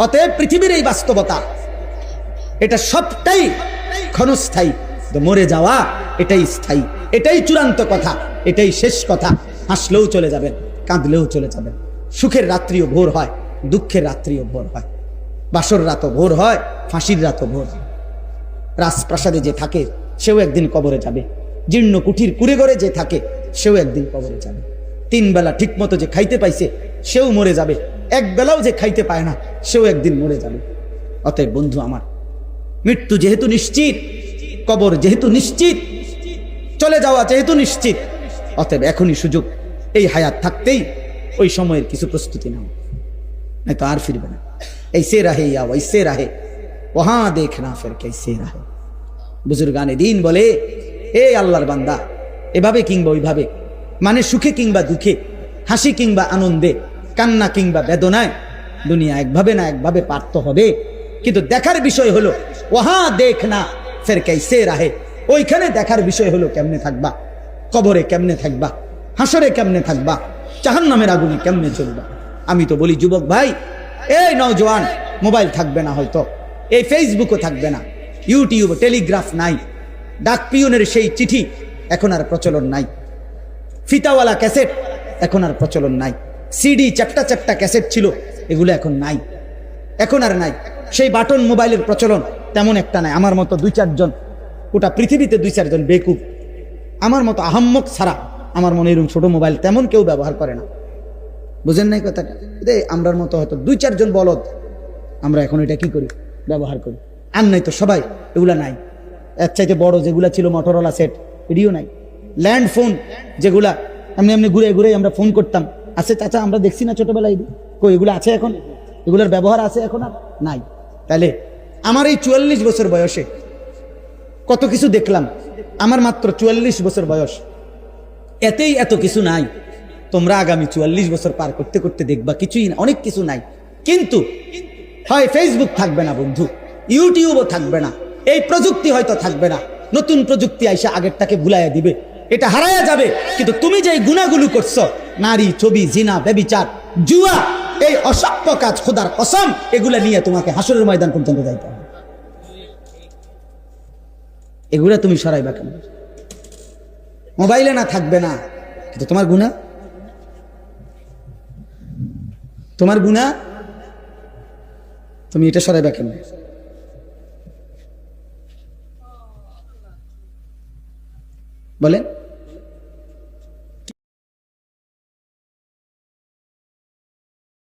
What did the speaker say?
অতএব পৃথিবীর এই বাস্তবতা, এটা সবটাই ক্ষণস্থায়ী, মরে যাওয়া এটাই স্থায়ী, এটাই চূড়ান্ত কথা, এটাই শেষ কথা। হাসলেও চলে যাবেন, কাঁদলেও চলে যাবেন। সুখের রাত্রিও ভোর হয়, দুঃখের রাত্রিও ভোর হয়, বাসর রাতও ভোর হয়, ফাঁসির রাতও ভোর হয়। রাজপ্রাসাদে যে থাকে সেও একদিন কবরে যাবে, জীর্ণ কুঠির কুড়ে ঘরে যে থাকে সেও একদিন কবরে যাবে। তিন বেলা ঠিক মতো যে খাইতে পাইছে সেও মরে যাবে, এক বেলাও যে খাইতে পায় না সেও একদিন মরে যাবে। অতএব বন্ধু আমার, মৃত্যু যেহেতু নিশ্চিত, কবর যেহেতু নিশ্চিত, চলে যাওয়া যেহেতু নিশ্চিত, অতএব এখনই সুযোগ, এই হায়াত থাকতেই ওই সময়ের কিছু প্রস্তুতি নাও, नहीं तो आर फिरবে না। ऐसे रहे या वैसे रहे वहां देखना फिर कैसे रहे। বুজুর্গানে দিন বলে, এ আল্লাহর বান্দা, এভাবে কিংবা ওইভাবে, মানে সুখে কিংবা দুঃখে, হাসি কিংবা আনন্দে, কান্না কিংবা বেদনায়, দুনিয়া একভাবে না একভাবে পারতে হবে। কিন্তু দেখার বিষয় হলো ওয়াহাঁ দেখনা ফের कैसे रहे, ওইখানে দেখার বিষয় হলো কেমনে থাকবা, কবরে কেমনে থাকবা, হাসরে কেমনে থাকবা, জাহান্নামের আগুনে কেমনে চলবা। আমি তো বলি যুবক ভাই, এই নওজোয়ান, মোবাইল থাকবে না হয়তো, এই ফেসবুকও থাকবে না, ইউটিউব, টেলিগ্রাফ নাই, ডাক পিয়নের সেই চিঠি এখন আর প্রচলন নাই, ফিতাওয়ালা ক্যাসেট এখন আর প্রচলন নাই, সিডি চ্যাপ্টা চ্যাপ্টা ক্যাসেট ছিল এগুলো এখন নাই, এখন আর নাই। সেই বাটন মোবাইলের প্রচলন তেমন একটা নাই। আমার মতো দুই চারজন, গোটা পৃথিবীতে দুই চারজন বেকুব, আমার মতো আহাম্মক ছাড়া আমার মনে এরকম ছোট মোবাইল তেমন কেউ ব্যবহার করে না। বুঝেন নাই কথাটা? আমরার মতো হয়তো দুই চারজন বলদ, আমরা এখন এটা কি করি, ব্যবহার করি। আর নাই তো সবাই এগুলা নাই। এর চাইতে বড় যেগুলা ছিল মোটরোলা সেট, এটিও নাই। ল্যান্ড ফোন যেগুলা এমনি এমনি ঘুরে ঘুরে আমরা ফোন করতাম, আছে চাচা, আমরা দেখছি না ছোটবেলায়, কই এগুলো আছে এখন? এগুলোর ব্যবহার আছে এখন? আর নাই। তাহলে আমার এই 44 বছর বয়সে কত কিছু দেখলাম, আমার মাত্র 44 বছর বয়স, এতেই এত কিছু নাই। তোমরা আগামী 44 বছর পার করতে করতে দেখবা কিছুই না, অনেক কিছু নাই। কিন্তু হয় ফেসবুক থাকবে না বন্ধু, ইউটিউবও থাকবে না, এই প্রযুক্তি হয়তো থাকবে না, নতুন প্রযুক্তি আইসা আগেরটাকে ভুলাইয়া দিবে, এটা হারায়া যাবে। কিন্তু তুমি যে গুনাহগুলো করছো, নারী, ছবি, জিনা, ব্যভিচার, জুয়া, এই অসভ্য কাজ, খোদার কসম, এগুলা নিয়ে তোমাকে হাসরের ময়দান পর্যন্ত যাইতে হবে। এগুলা তুমি সরাইবা কেন? মোবাইলে না থাকবে না, কিন্তু তোমার গুনাহ, তোমার গুনাহ, তুমি এটা সরাইবা কেন? বলেন।